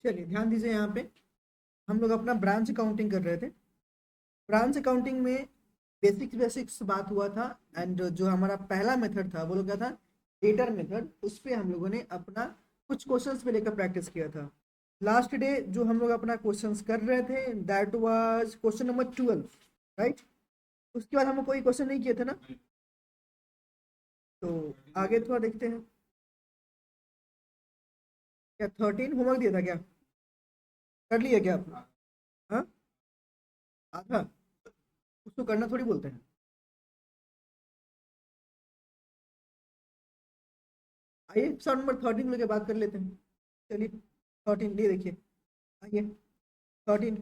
चलिए ध्यान दीजिए, यहाँ पे हम लोग अपना ब्रांच अकाउंटिंग कर रहे थे। ब्रांच अकाउंटिंग में बेसिक्स बेसिक्स बात हुआ था। एंड जो हमारा पहला मेथड था वो लोग क्या था, डेटर मेथड। उस पे हम लोगों ने अपना कुछ क्वेश्चंस पे लेकर प्रैक्टिस किया था। लास्ट डे जो हम लोग अपना क्वेश्चंस कर रहे थे that was question number 12, right. उसके बाद हम लोग कोई क्वेश्चन नहीं किए थे ना, तो आगे थोड़ा देखते हैं। क्या 13 होमवर्क दिया था क्या? कर लिया क्या आपने? हाँ, आधा। उसको करना थोड़ी बोलते हैं। आइए सवाल नंबर 13 लेके बात कर लेते हैं। चलिए 13 ये देखिए। आइए 13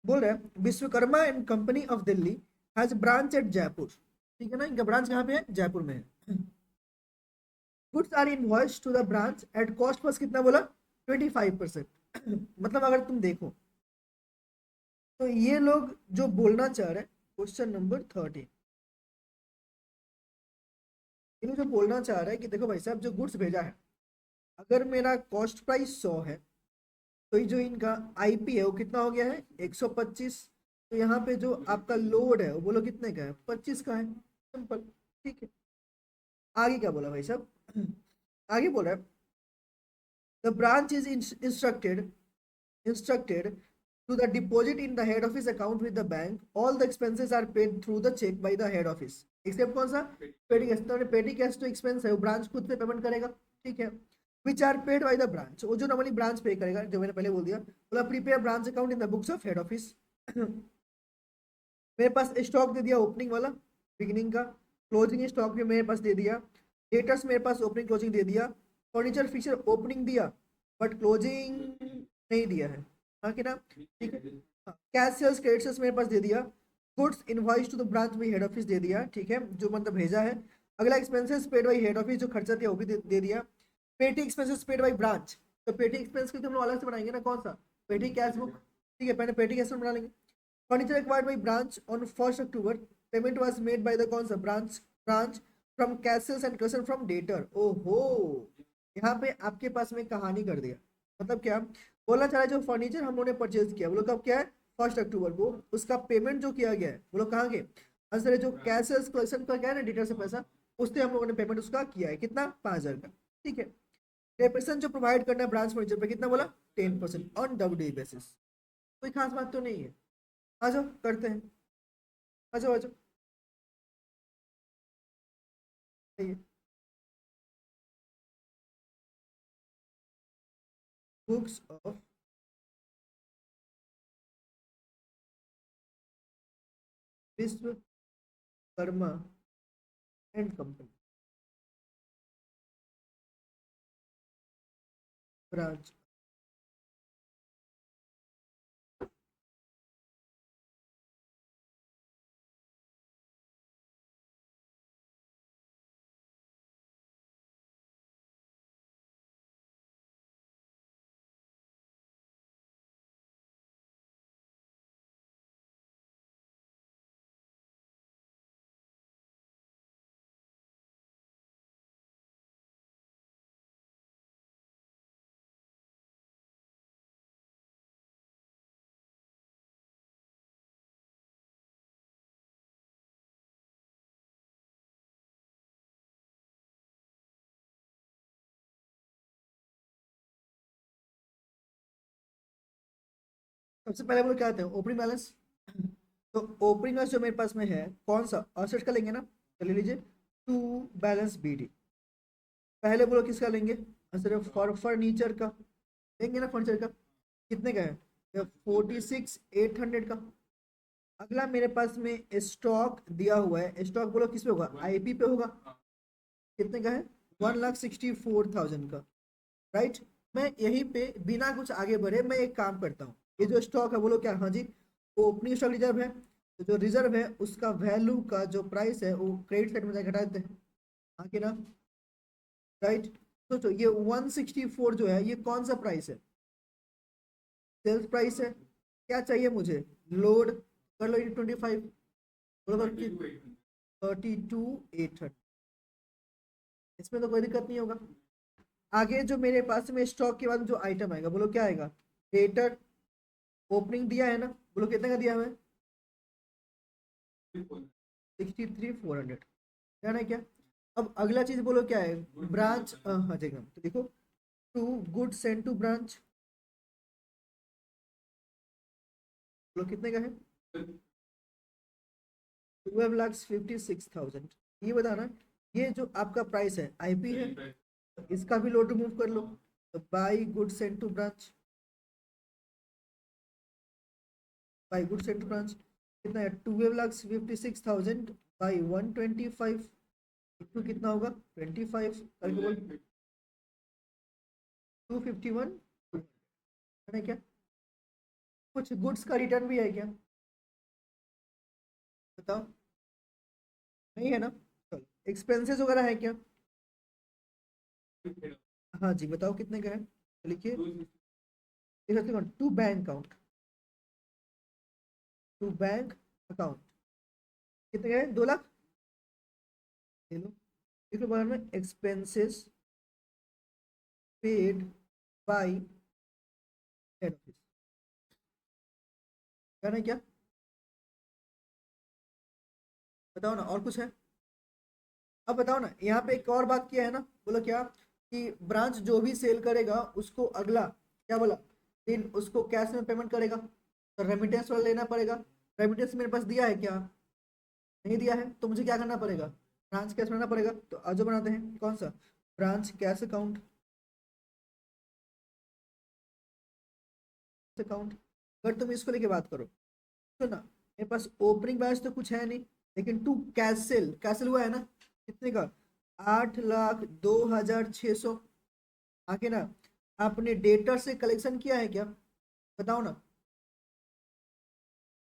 बोल रहे हैं Vishwakarma and company of Delhi has branch at Jaipur. ठीक है ना, इनका ब्रांच कहाँ पे है? जयपुर में है। Goods are invoice to the branch at cost plus कितना बोला? 25%। मतलब अगर तुम देखो तो ये लोग जो बोलना चाह रहे हैं, क्वेश्चन नंबर 13, ये लोग जो बोलना चाह रहे हैं कि देखो भाई साहब, जो गुड्स भेजा है, अगर मेरा कॉस्ट प्राइस 100 है, तो ये जो इनका आईपी है वो कितना हो गया है? 125। तो यहाँ पे जो आपका लोड है वो बोलो कितने का है? 25 का है। सिंपल। ठीक है। आगे क्या बोला भाई साहब? आगे बोला है the branch is instructed to the deposit in the head office account with the bank. All the expenses are paid through the check by the head office. Except कौन सा? पेटी कैश। तो पेटी कैश तो एक्सपेंस है, वो branch खुद पे पेमेंट करेगा। ठीक है। Which are paid by the branch, वो जो नॉर्मली ब्रांच पे करेगा, जो मैंने पहले बोल दिया। बोला prepare branch account in the books of head office. मेरे पास स्टॉक दे दिया ओपनिंग वाला, बिगिनिंग का। क्लोजिंग स्टॉक भी मेरे पास दे दिया। डेटर्स मेरे पास ओपनिंग क्लोजिंग दे दिया। फर्नीचर फीचर ओपनिंग दिया बट क्लोजिंग नहीं दिया है। हाँ कि ना? ठीक है। कैश सेल्स क्रेडिट सेल्स मेरे पास दे दिया। Goods invoice to the branch में हेड ऑफिस दे दिया। ठीक है, जो मतलब भेजा है। अगला expenses paid by head office, जो खर्चा दिया वो भी दे दिया। पेटी एक्सपेंसेस पेड बाई ब्रांच, तो पेटी एक्सपेंस के तो हम लोग अलग से बनाएंगे ना, कौन सा? पेटी कैश बुक। ठीक है, पहले पेटी कैश बना लेंगे। Furniture acquired by branch on 1 October. Payment was made by the कौन सा? Branch from cash sales and collection from debtor. ओहो, यहाँ पे आपके पास में कहानी कर दिया। मतलब क्या बोलना चाह रहा है, जो फर्नीचर हम लोगों ने परचेज किया वो लोग कब क्या है? 1 अक्टूबर को। उसका पेमेंट जो किया गया है वो लोग कहाँ के? आंसर है जो कैश सेल्स कलेक्शन का क्या है ना, डेटर से पैसा, उससे हम लोगों ने पेमेंट उसका किया है। कितना? 5,000 का। ठीक है। रिप्रेजेंट जो प्रोवाइड करना है ब्रांच मैनेजर पे, कितना बोला? 10% ऑन डब्ल्यू बेसिस। कोई खास बात तो नहीं है। आ जाओ करते हैं। आ जाओ आ जाओ। Books of Vishwakarma and company branch. सबसे पहले हम लोग क्या आते हैं? Opening balance. तो ओपनिंग बैलेंस जो मेरे पास में है कौन सा? असेट का लेंगे ना, तो ले लीजिए टू बैलेंस बीडी। पहले बोलो किसका लेंगे? आंसर है फर्नीचर का। लेंगे ना फर्नीचर का। कितने का है? 46,800 का। अगला मेरे पास में स्टॉक दिया हुआ है। स्टॉक बोलो किस पे होगा? आईपी पे होगा। कितने का है? 1,64,000 का। राइट। मैं यहीं पे बिना कुछ आगे बढ़े मैं एक काम करता हूँ। ये जो स्टॉक है बोलो क्या? हाँ जी, वो ओपनिंग स्टॉक रिजर्व है। तो जो रिजर्व है उसका वैल्यू का जो प्राइस है वो क्रेडिट साइड में जाकर घटा देते हैं। हाँ कि ना? राइट। सोचो ये 164 जो है ये कौन सा प्राइस है? सेल्स प्राइस है। क्या चाहिए मुझे? लोड। कर लो 25। बोलो 32,800। इसमें तो कोई दिक्कत नहीं होगा। आगे जो मेरे पास में स्टॉक के बाद जो आइटम आएगा बोलो क्या आएगा, डेटर ओपनिंग दिया है ना, बोलो कितने का दिया हमें, 63,400, ध्यान है क्या। अब अगला चीज बोलो क्या है, ब्रांच, हाँ देखो तो देखो, to good send to branch, बोलो कितने का है, 12,56,000। ये बताना, ये जो आपका प्राइस है आईपी है, इसका भी लोड रिमूव कर लो, तो by good send to branch, by good send to branch कितना है, 12,56,000 बाई 125, इक्वल कितना होगा 25 करके बोल, 251 है क्या। कुछ गुड्स का रिटर्न भी है क्या, बताओ, नहीं है ना, चलो एक्सपेंसेस वगैरह है क्या, हाँ जी बताओ कितने का है, लिखिए, to bank account, to bank account कितने का है, 2 लाख, ले लो, लिख लो बाहर में, expenses paid by head office, है क्या, बताओ ना और कुछ है। अब बताओ ना, यहाँ पे एक और बात किया है ना, बोलो क्या, कि ब्रांच जो भी सेल करेगा उसको अगला क्या बोला दिन उसको कैश में पेमेंट करेगा, तो रेमिटेंस वाला लेना पड़ेगा, रेमिटेंस मेरे पास दिया है क्या, नहीं दिया है, तो मुझे क्या करना पड़ेगा, ब्रांच कैश बनाना पड़ेगा, तो आज जो बनाते हैं कौन सा, ब्रांच कैश अकाउंट, अकाउंट, अगर तुम इसको लेके बात करो तो ना, मेरे पास ओपनिंग बैलेंस तो कुछ है नहीं, लेकिन टू कैंसिल कैंसिल हुआ है ना, कितने का, 8,02,600, आगे ना आपने डेटर से कलेक्शन किया है क्या, बताओ ना,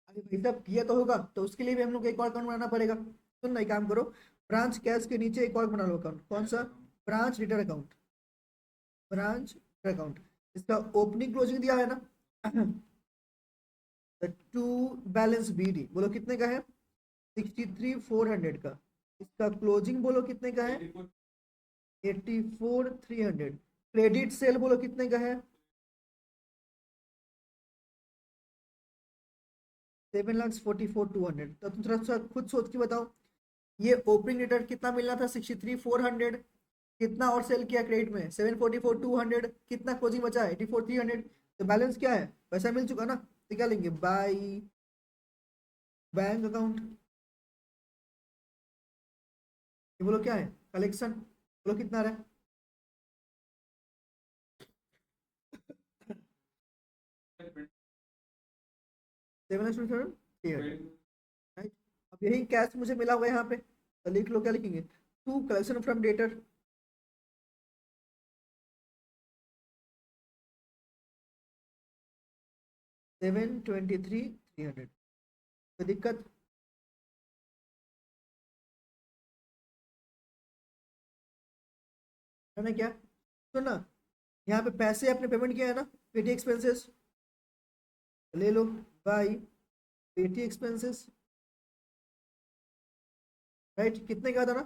अरे भाई साहब किया तो होगा, तो उसके लिए भी हम लोग एक और अकाउंट बनाना पड़ेगा, सुन ना एक काम करो, ब्रांच कैश के नीचे एक और बना लो अकाउंट, कौन सा, branch return account, branch account, इसका ओपनिंग क्लोजिंग दिया है ना, टू बैलेंस बीडी बोलो कितने का है, 63,400 का, इसका क्लोजिंग बोलो कितने का है, 84,300, क्रेडिट सेल बोलो कितने का है, 7,44,200, तो तुम थोड़ा सा खुद सोच के बताओ, ये ओपनिंग रिटर्न कितना मिलना था, 63,400, कितना और सेल किया क्रेडिट में 7,44,200, कितना क्लोजिंग बचा है 84,300, तो बैलेंस क्या है, पैसा मिल चुका ना, तो क्या लेंगे, बाई बैंक अकाउंट, ये बोलो क्या है, कलेक्शन, बोलो कितना रहा है, 7,300, राइट। अब यही कैश मुझे मिला हुआ है यहाँ पे, तो लिख लो क्या लिखेंगे, टू कलेक्शन फ्रॉम डेटर, 7,23,300, कोई दिक्कत, है ना क्या, तो ना यहाँ पे पैसे आपने पेमेंट किया है ना, पेटी एक्सपेंसेस, ले लो बाई पेटी एक्सपेंसेस, राइट, कितने का था ना,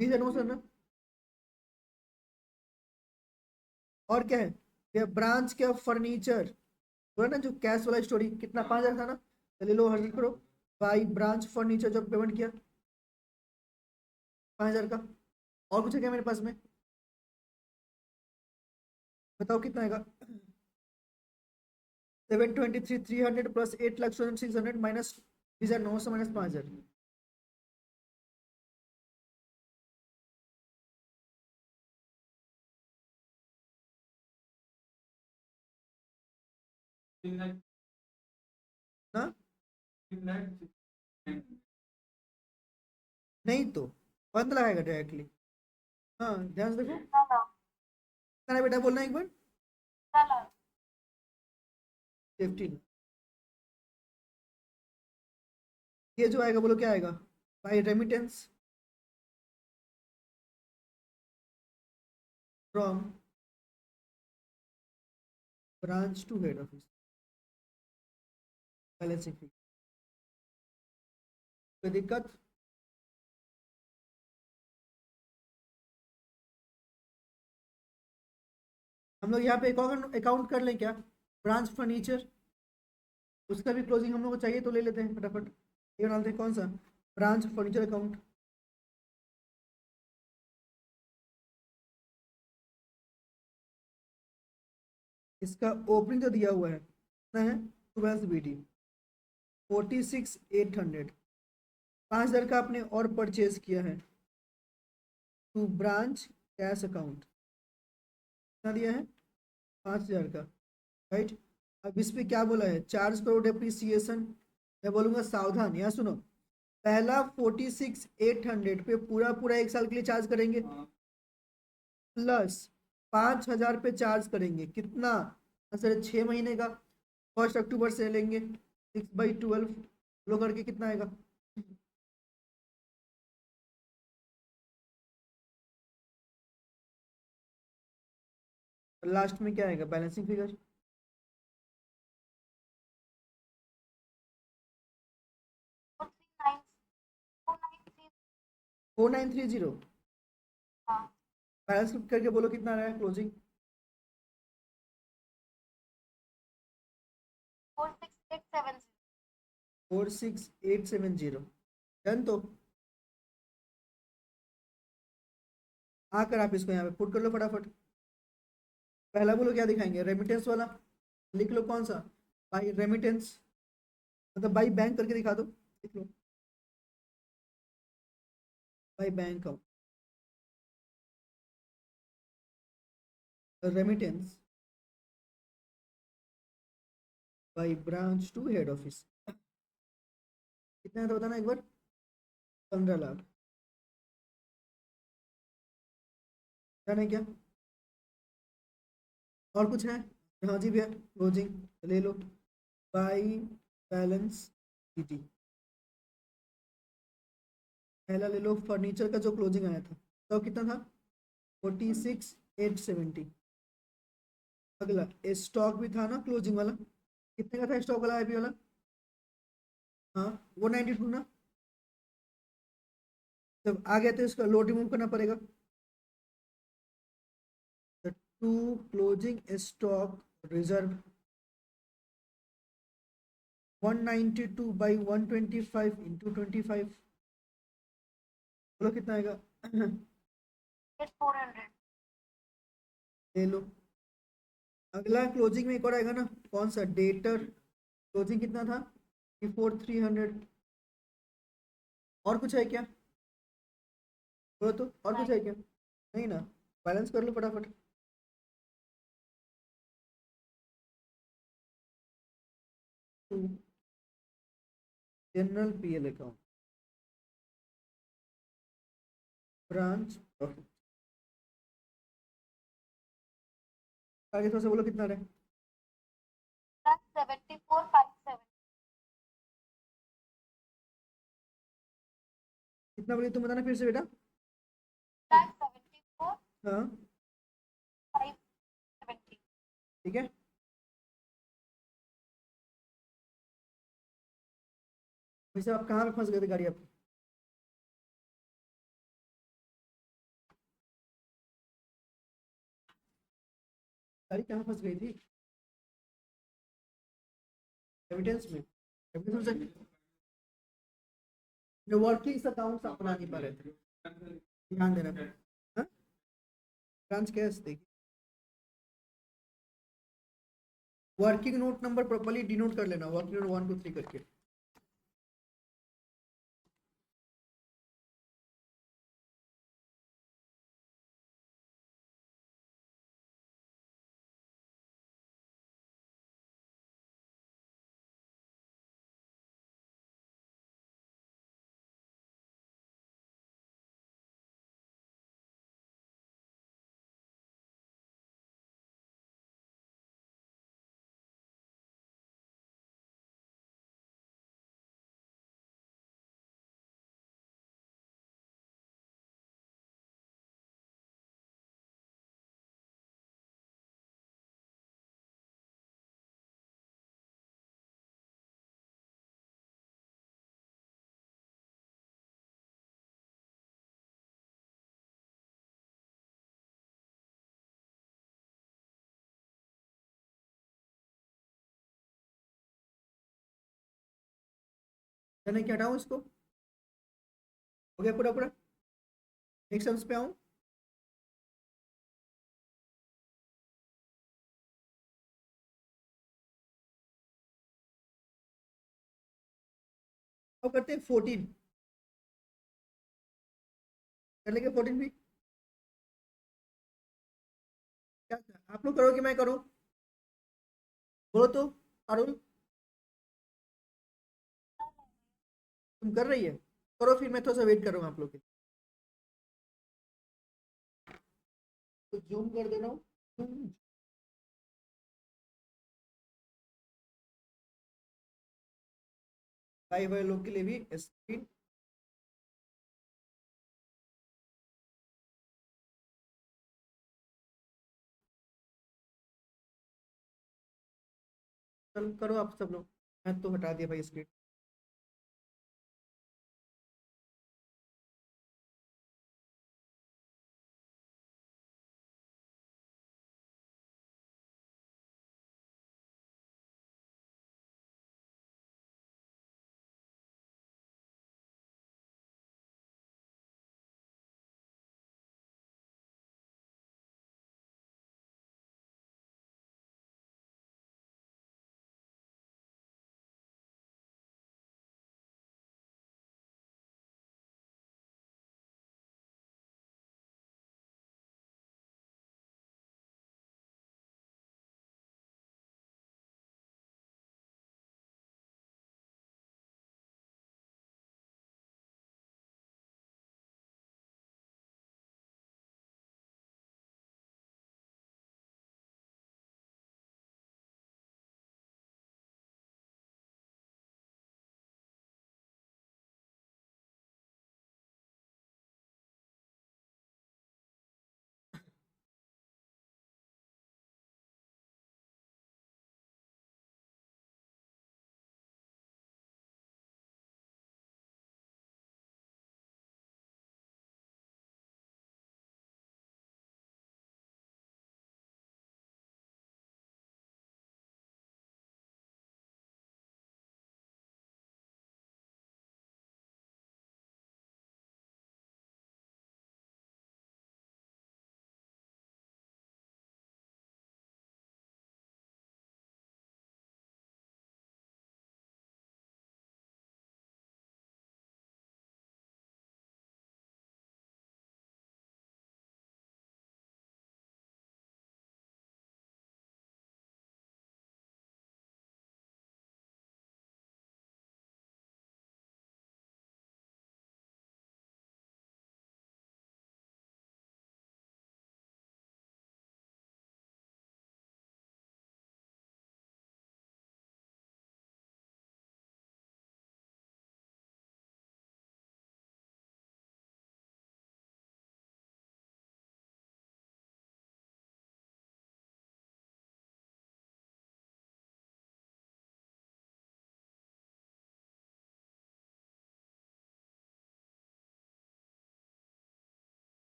20,000 ना, और क्या है, ये ब्रांच का फर्नीचर, बोला ना जो कैश वाला स्टोरी, कितना 5,000 था ना, तो ले लो 100 करो, बाई ब्रांच फर्नीचर जो पेमेंट किया 5,000 का, और कुछ है क्या मेरे पास में, बताओ कितना आएगा, 7,23,300 प्लस 8,06,600 माइनस 20,900 माइनस 5,000, ना, नहीं तो बंद लगाएगा डायरेक्टली, हाँ ध्यान से देखो, कितना है बेटा बोलना एक बार, 15, ये जो आएगा बोलो क्या आएगा, by remittance from branch to head office, balancing fee, कोई दिक्कत, हम लोग यहाँ पे एक और अकाउंट कर लें क्या, ब्रांच फर्नीचर, उसका भी क्लोजिंग हम लोग को चाहिए तो ले लेते हैं फटाफट। ये डालते हैं कौन सा, ब्रांच फर्नीचर अकाउंट। इसका ओपनिंग तो दिया हुआ है, कितना है, 12 BD, 46,800, 5,000 का आपने और परचेज किया है टू ब्रांच कैश अकाउंट, कितना दिया है, 5,000 का, राइट। अब इस पे क्या बोला है, चार्ज करो डेप्रिसिएशन, मैं बोलूंगा सावधान, यहाँ सुनो, पहला 46,800 पे पूरा पूरा 1 साल के लिए चार्ज करेंगे, प्लस 5,000 पे चार्ज करेंगे, कितना, सर 6 महीने का, 1 अक्टूबर से लेंगे, 6/12 लो करके कितना आएगा, लास्ट में क्या आएगा बैलेंसिंग फिगर, 4930, बैलेंस करके बोलो कितना रहा है क्लोजिंग, 46,870, डन। तो आकर आप इसको यहाँ पे पुट कर लो फटाफट, पहला बोलो क्या दिखाएंगे, रेमिटेंस वाला, लिख लो कौन सा, बाई रेमिटेंस, मतलब बाई बैंक करके दिखा दो, लिख लो by bank remittance by branch to head office, कितना है तो बताना एक बार, 15 लाख, डन है क्या, और कुछ है, हाँ जी भैया, क्लोजिंग ले लो, बाई बैलेंस शीट, पहला ले लो फर्नीचर का जो क्लोजिंग आया था, तो कितना था, 46,870, अगला स्टॉक भी था ना क्लोजिंग वाला, कितने का था स्टॉक वाला आईपी वाला, हाँ 192 ना, जब आ गया तो इसका लोड रिमूव करना पड़ेगा, to closing stock reserve 192/125 into 25, बोलो कितना आएगा, 400। ले लो। अगला क्लोजिंग में एक और आएगा ना, कौन सा, डेटर, क्लोजिंग कितना था, 4,300, और कुछ है क्या, बोलो तो और कुछ है क्या, नहीं ना, बैलेंस कर लो फटाफट, general PL account, branch profit, आगे थोड़ा सा बोलो कितना रहे, 7457। कितना बोली तुम बताना फिर से बेटा, 74,570। हाँ ठीक है, वैसे आप कहाँ पे फंस गए थे गाड़ी आपकी, गाड़ी कहाँ फंस गई थी, एविडेंस में, एविडेंस में वर्किंग अकाउंट अपना नहीं पा रहे थे, ध्यान देना, हाँ ब्रांच कैश देखिए, working note number properly denote कर लेना, वर्किंग नोट 1 2 3 करके, यानी क्या हटाऊँ इसको? हो गया पूरा पूरा। नेक्स्ट सम्स पे आऊँ। अब करते हैं 14। कर लेंगे 14 भी। क्या आप लोग करो कि मैं करूँ? बोलो तो। अरुण, तुम कर रही है? करो फिर, मैं थोड़ा सा वेट कर रहा हूँ आप लोग के। तो जूम कर दे रहा हूँ। लाइव वाले लोग के लिए भी स्क्रीन। चल करो आप सब लोग। मैं तो हटा दिया भाई स्क्रीन।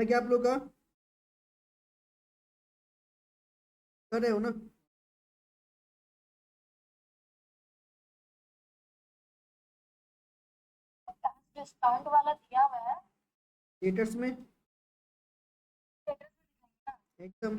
है क्या आप लोग का? कर रहे हो ना? डिस्काउंट वाला दिया हुआ है। थिएटर्स में थिएटर में नहीं है एकदम।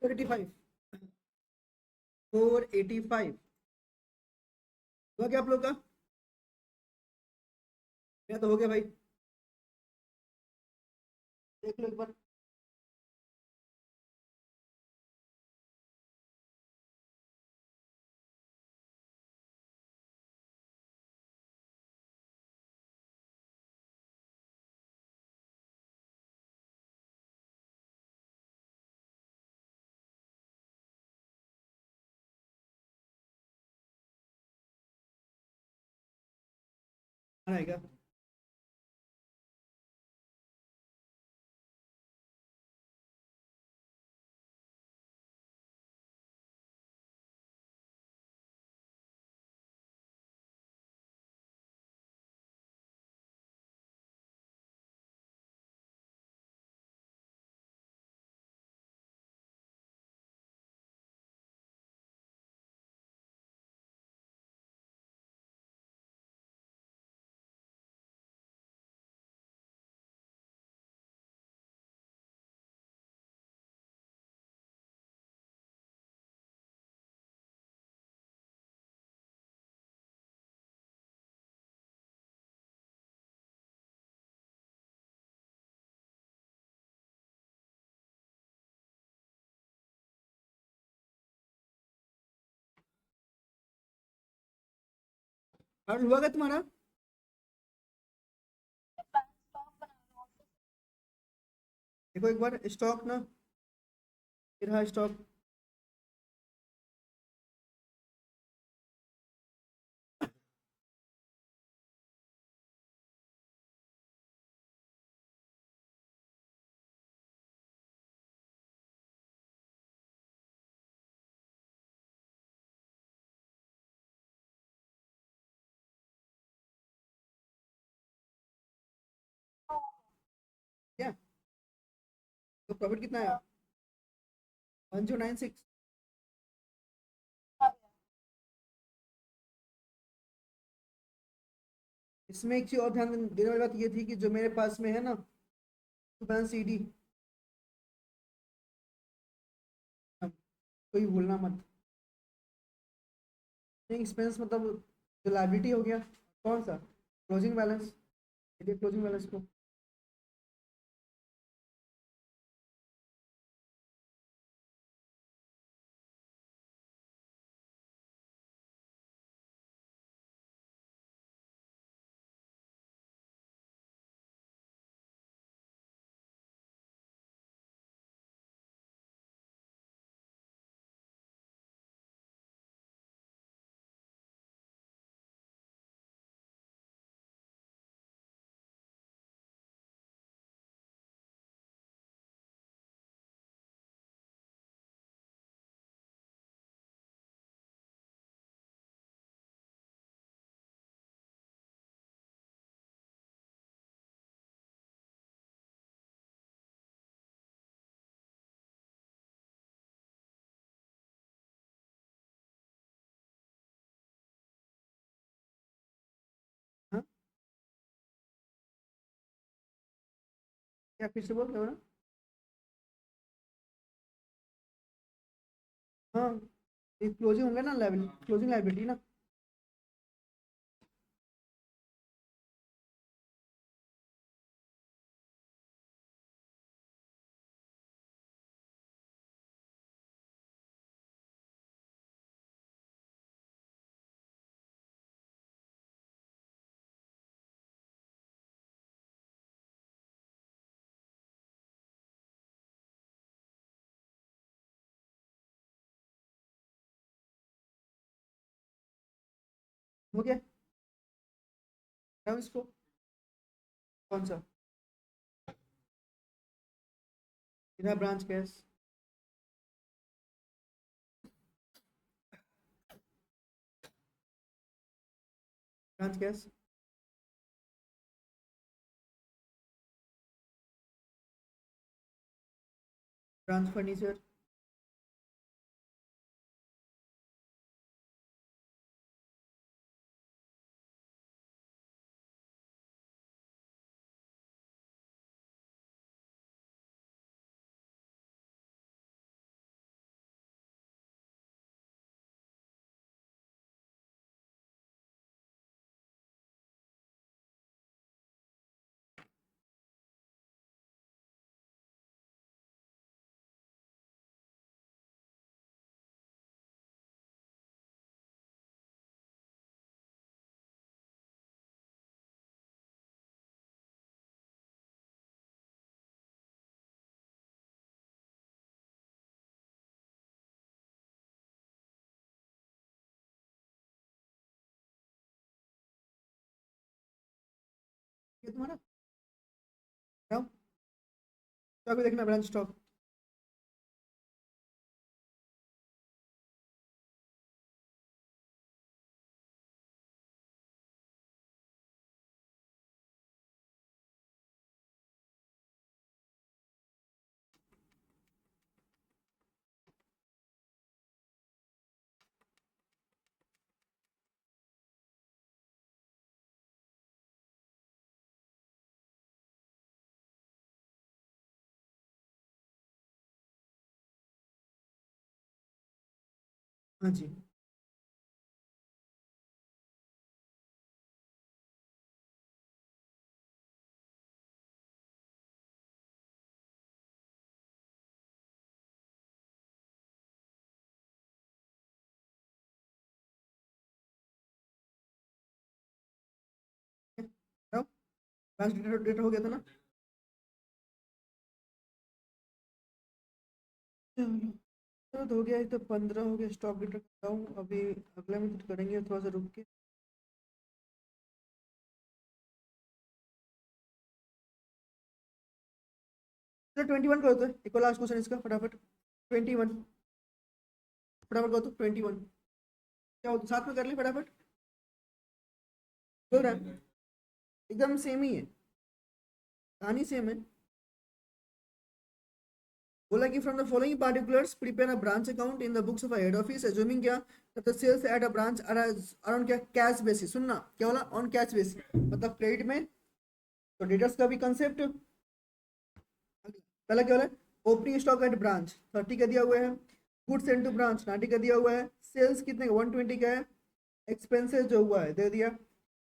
फोर 485 हुआ क्या आप लोग का? मेरा तो हो गया भाई। देख लो एक बार। आएगा। और हुआ क्या तुम्हारा? स्टॉक बना रहा हूँ। देखो एक बार स्टॉक ना, फिर हाँ स्टॉक। क्या तो प्रॉफिट कितना है? 1096। हाँ भैया। इसमें एक चीज और ध्यान देने वाली बात ये थी कि जो मेरे पास में है ना, बैलेंस सीडी, कोई भूलना मत। एक्सपेंस मतलब जो लाइबिलिटी हो गया, कौन सा? Closing balance. क्लोजिंग बैलेंस को हाँ, क्या फिर से बोल रहे हो ना? हाँ, ये क्लोजिंग होंगे ना, क्लोजिंग लाइबिलिटी ना। हो गया, क्या इसको? कौन सा? इधर branch cash. Branch cash. Branch furniture. ये तुम्हारा क्या? स्टॉक भी देखना, ब्रांच स्टॉक। हाँ जी। ब्रांच डेटा हो गया था ना। चलो चलो, तो हो गया, ये तो 15 हो गया। स्टॉक डेटा करता हूँ अभी, अगला में तो करेंगे थोड़ा सा रुक के। चलो 21 करो तो, एक और लास्ट क्वेश्चन इसका फटाफट। 21 फटाफट करो तो, 21 क्या हो, साथ में कर ले फटाफट। बोल रहा है एकदम सेम ही है, कहानी सेम है। बोला कि from the following particulars prepare a branch account in the books of a head office assuming क्या, the sales at a branch are on क्या, कैश बेसिस। सुनना क्या बोला, ऑन कैश बेसिस, मतलब क्रेडिट में। तो डेटर्स का भी कंसेप्ट पहला क्या बोला, ओपनिंग स्टॉक एट ब्रांच 30 का दिया हुआ है, गुड्स सेंड टू ब्रांच 90 का दिया हुआ है, सेल्स कितने का 120 का है, एक्सपेंसेस जो हुआ है दे दिया।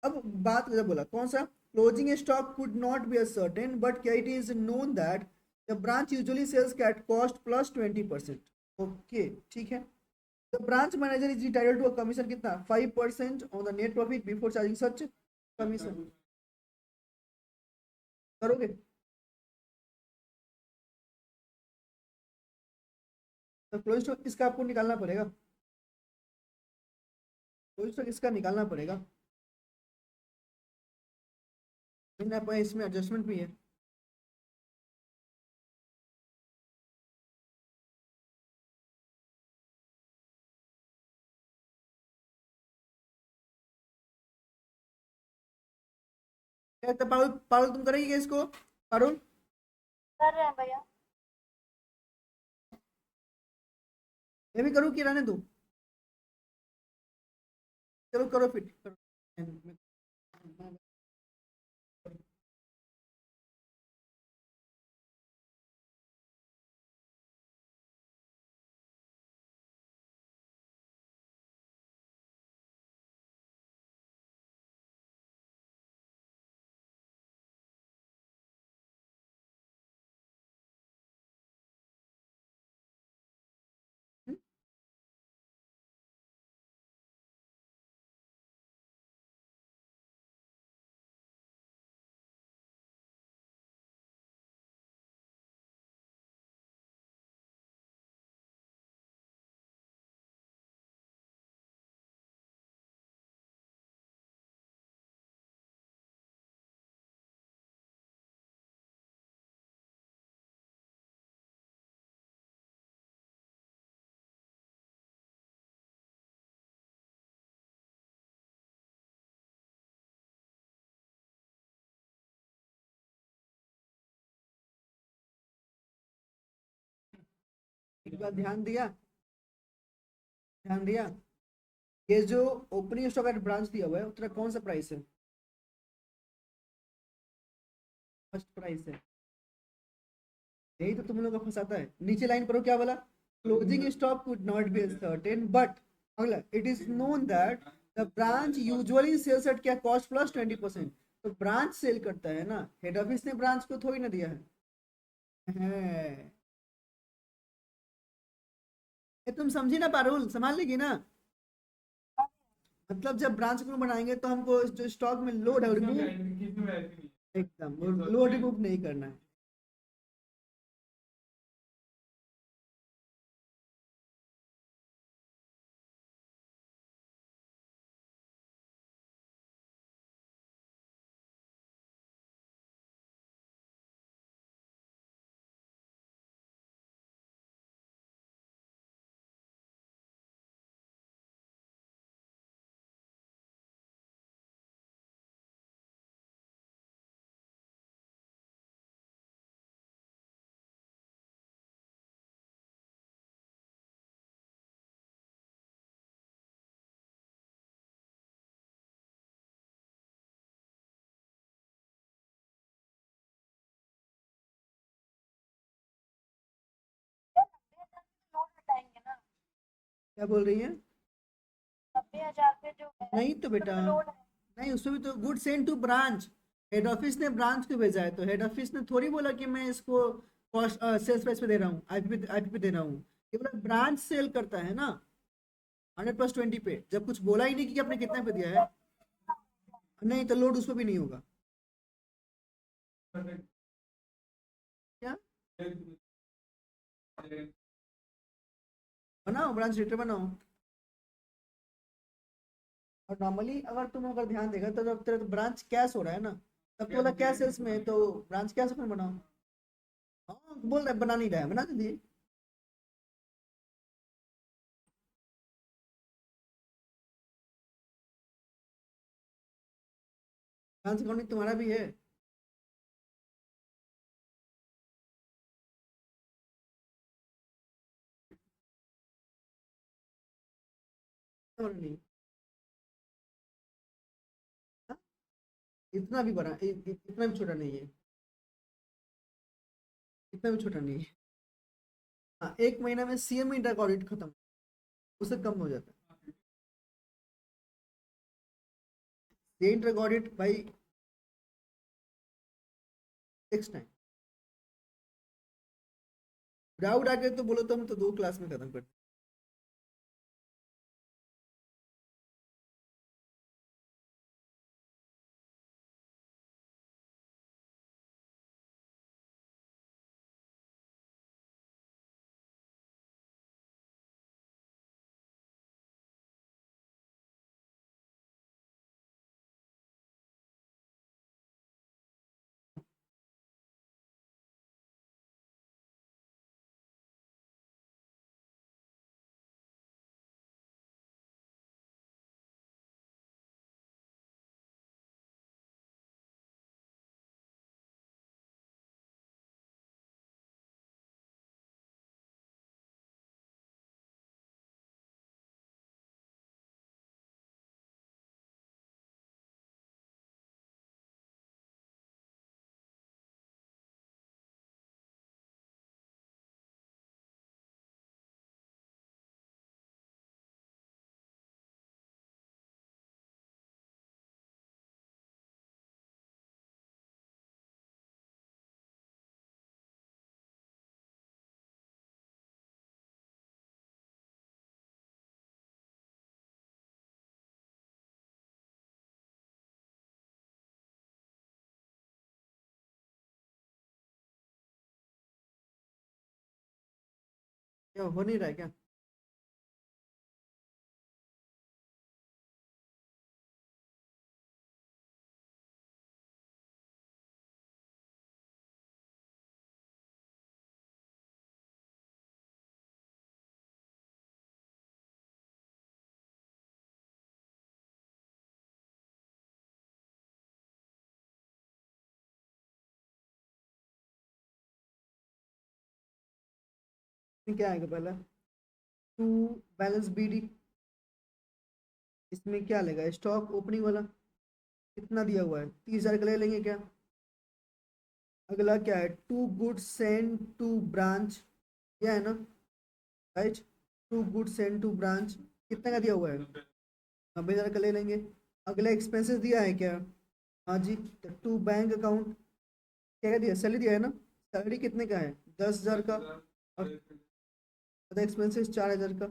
अब बात जब बोला कौन सा, closing stock could not be certain but क्या it is known that the branch usually sells at cost plus 20%। Okay ठीक है। The branch manager is entitled to a commission कितना, 5% on the net profit before charging such commission. करोगे, तो closing stock इसका आपको निकालना पड़ेगा, क्लोजिंग स्टॉक इसका निकालना पड़ेगा। इसमें एडजस्टमेंट भी है। क्या तो पारुल, पारुल तुम करेगी क्या इसको, पारुल? कर रहे हैं भैया। मैं भी करूँ कि रहने दूँ? चलो करो फिर करो। एक बात ध्यान दिया, ध्यान दिया, ये जो ओपनिंग स्टॉक एट ब्रांच दिया हुआ है उसका कौन सा प्राइस है, फर्स्ट प्राइस है। यही तो तुम लोगों को फंसाता है। नीचे लाइन पर क्या बोला, closing stock could not be certain but, अगला it is known that the branch usually sells at क्या, कॉस्ट प्लस 20%। तो ब्रांच सेल करता है ना, हेड ऑफिस ने ब्रांच को थोड़ी ना दिया है। ये तुम समझी ना पारुल, संभाल लेगी ना। मतलब जब ब्रांच को बनाएंगे तो हमको जो स्टॉक में लोड है रिमूव, एकदम लोड रिमूव नहीं करना है। लोड हटाएंगे ना, क्या बोल रही है? 90,000 पे जो है नहीं तो उसमें बेटा, तो लोड है। नहीं उसमें भी तो good send to branch, head office ने ब्रांच को भेजा है, तो हेड ऑफिस ने थोड़ी बोला कि मैं इसको कॉस्ट सेल्स प्राइस पे दे रहा हूँ, आईपी पे दे रहा हूँ। ये बोला ब्रांच सेल करता है ना 100+20 पे, जब कुछ बोला ही नहीं कि आपने कितने पे दिया है। नहीं तो लोड उस पर भी नहीं होगा। क्या बनाओ, ब्रांच डायरेक्टर बनाओ। और नॉर्मली अगर तुम अगर ध्यान देगा तो जब तेरा ब्रांच कैश हो रहा है ना, तब तो बोला कैश सेल्स में, तो ब्रांच कैश में बनाओ। हाँ बोल रहा है बना नहीं रहा है, बना दीजिए। ब्रांच अकाउंटिंग तुम्हारा भी है। और नहीं। हाँ, इतना भी बड़ा इतना भी छोटा नहीं है। इतना भी छोटा नहीं है। हाँ, एक महीना में सीएम इंटर का ऑडिट खत्म, उससे कम हो जाता है। ये इंटर का ऑडिट भाई नेक्स्ट टाइम डाउट आके तो बोलो, तो हम तो 2 क्लास में खत्म करते क्या हो नहीं रहा है क्या? इसमें क्या आएगा पहला? टू बैलेंस बीडी, इसमें क्या लेगा स्टॉक ओपनिंग वाला, कितना दिया हुआ है? 30,000 का ले लेंगे क्या? अगला क्या है? To good send to branch, क्या है ना, right? To good send to branch, कितने का दिया हुआ है? 90,000 का ले लेंगे। अगला एक्सपेंसेस दिया है क्या? हाँ जी। तो टू बैंक अकाउंट, क्या क्या दिया? सैलरी दिया है ना? सैलरी कितने का है? 10,000 का। और अदर एक्सपेंसेस 4,000 का।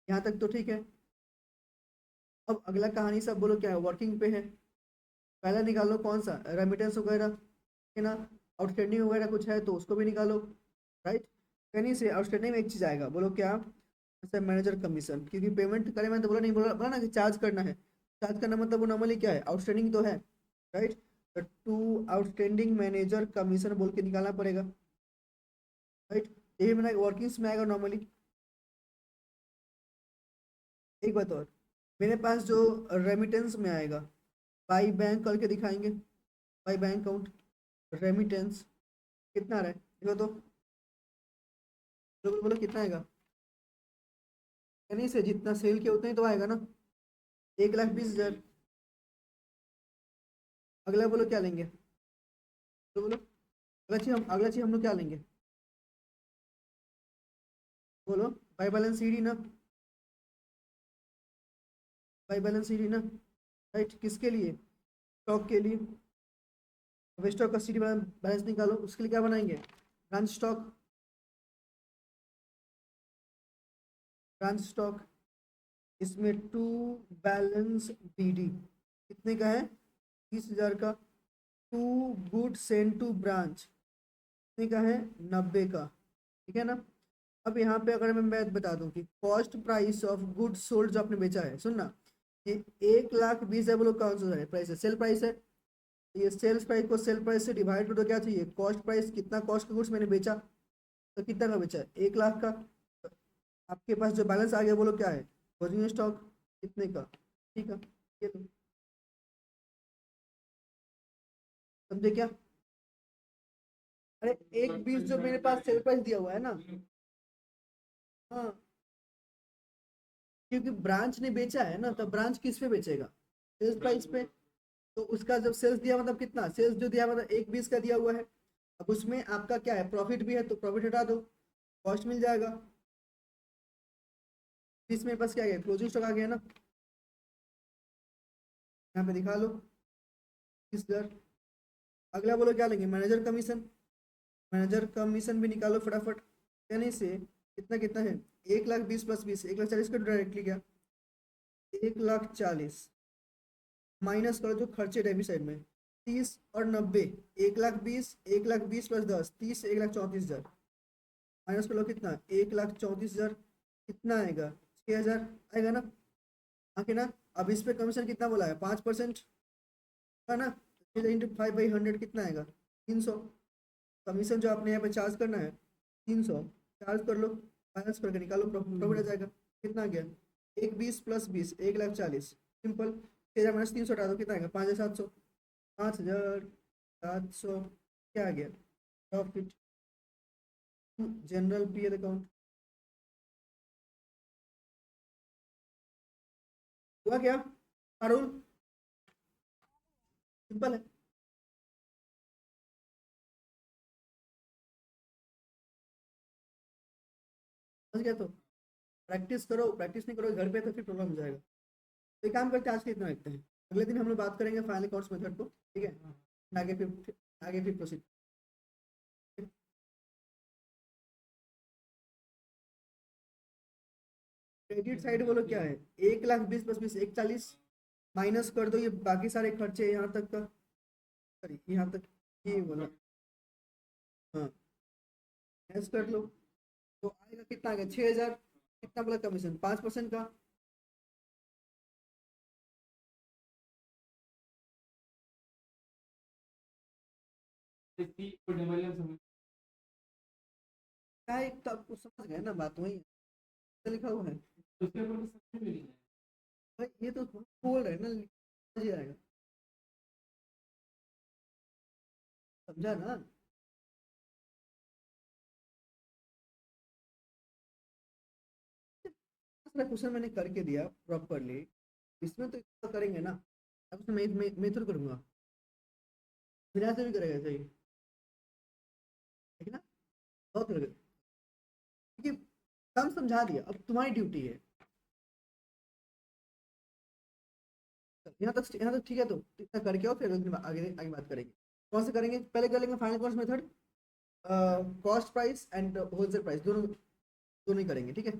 यहाँ तक तो ठीक है। अब अगला कहानी सब बोलो क्या है, वर्किंग पे है। पहला निकालो कौन सा, रेमिटेंस वगैरह है ना, आउटस्टैंडिंग वगैरह कुछ है तो उसको भी निकालो, राइट? कहीं से आउटस्टैंडिंग में एक चीज़ आएगा, बोलो क्या? जैसे मैनेजर कमीशन, क्योंकि पेमेंट करे, मैंने तो बोला नहीं, बोला ना कि चार्ज करना है। चार्ज करना मतलब वो नॉर्मली क्या है, आउटस्टैंडिंग तो है, राइट? तो टू आउटस्टैंडिंग मैनेजर कमीशन बोल के निकालना पड़ेगा, राइट? यही मेरा वर्किंग्स में आएगा नॉर्मली। एक बात और, मेरे पास जो रेमिटेंस में आएगा, बाई बैंक करके दिखाएंगे, बाई बैंक अकाउंट रेमिटेंस, कितना आ रहा है देखो तो, बोलो बोलो कितना आएगा? यानी से जितना सेल किया उतना ही तो आएगा ना, 1,20,000। अगला बोलो क्या लेंगे, तो बोलो अगला चीज हम लोग क्या लेंगे? बोलो, बाई बैलेंस सीडी ना, बाई बैलेंस सीडी ना, राइट? किसके लिए? स्टॉक के लिए। अब स्टॉक का सीडी बैलेंस निकालो, उसके लिए क्या बनाएंगे? ब्रांच स्टॉक, ब्रांच स्टॉक, इसमें टू बैलेंस बीडी कितने का है? 30,000 का। To good send to branch कितने का है 90 का, ठीक है ना। अब यहाँ पे अगर मैं बता दूं कि cost price of good sold जो आपने बेचा है, सुनना, ये 1,20,000 बोलो कौन सा प्राइस है, सेल प्राइस है। ये सेल्स प्राइस को सेल प्राइस से डिवाइड करो, क्या चाहिए कॉस्ट प्राइस, कितना कॉस्ट का गुड्स मैंने बेचा, तो कितना का बेचा 1,00,000 का। तो आपके पास जो बैलेंस आ गया बोलो क्या है क्लोजिंग स्टॉक कितने का, ठीक है। ये तो समझे क्या। अरे 1,20 जो मेरे पास सेल प्राइस दिया हुआ है ना, हाँ, क्योंकि ब्रांच ने बेचा है ना, तो ब्रांच किस पे बेचेगा सेल्स प्राइस पे। तो उसका जब सेल्स दिया मतलब कितना सेल्स जो दिया मतलब 1,20 का दिया हुआ है। अब उसमें आपका क्या है प्रॉफिट भी है, तो प्रॉफिट हटा दो, कॉस्ट मिल जाएगा। बीस मेरे पास क्या गया क्लोजिंग स्टॉक आ गया ना, यहाँ पे दिखा लो 20,000। अगला बोलो क्या लेंगे मैनेजर कमीशन, मैनेजर कमीशन भी निकालो फटाफट। कहने से कितना कितना है 1,20,000 प्लस 20 1,40,000 का डायरेक्टली क्या 1,40,000 माइनस करो जो खर्चे डेबिट साइड में 30 और 90 1,20,000 1,20,000 प्लस 10 30 1,34,000 माइनस कर लो कितना 1,34,000 कितना आएगा 6,000 आएगा ना, आके ना। अब इस पे कमीशन कितना बोला है 5% है ना, इंटू 5/100 कितना आएगा 300। कमीशन जो आपने यहाँ पे चार्ज करना है 300 चार्ज कर लो, बैलेंस करके निकालो प्रॉफिट आ जाएगा। कितना आ गया 1,20,000 प्लस 20 1,40,000 सिंपल। 6,000 माइनस 300 हटा दो कितना आएगा 5,700 5,700 क्या आ गया प्रॉफिट जनरल पीएल अकाउंट। हुआ क्या अरुण, सिंपल है। समझ गया, तो प्रैक्टिस करो, प्रैक्टिस नहीं करो घर पे तो फिर प्रॉब्लम हो जाएगा। तो एक काम करते हैं आज के इतना रखते हैं, अगले दिन हम लोग बात करेंगे फाइनल अकाउंट्स मेथड को, ठीक है। आगे फिर प्रोसीड। क्रेडिट साइड बोलो क्या है 1,20,000 प्लस 20 1,40,000 माइनस कर दो ये बाकी सारे खर्चे यहाँ तक का, सॉरी यहाँ तक ये बोला, हाँ माइनस कर लो। तो आएगा कितना आ गया 6,000, कितना बोला कमीशन 5% का। क्या एक तो आपको समझ गए ना बात वही है, तो लिखा हुआ है भाई, ये तो बोल रहे हैं ना समझ ही आएगा, समझा ना। दूसरा क्वेश्चन मैंने करके दिया प्रॉपरली, इसमें तो इतना करेंगे ना। अब उसमें मैं थोड़ी करूंगा, बिना से भी करेगा सही, ठीक है ना। बहुत करेगा क्योंकि कम समझा दिया, अब तुम्हारी ड्यूटी है। यहाँ तक ठीक है, तो इतना करके आओ फिर आगे आगे बात करेंगे। कौन से करेंगे पहले कर लेंगे final cost method, cost price and wholesale price दोनों दोनों ही करेंगे, ठीक है।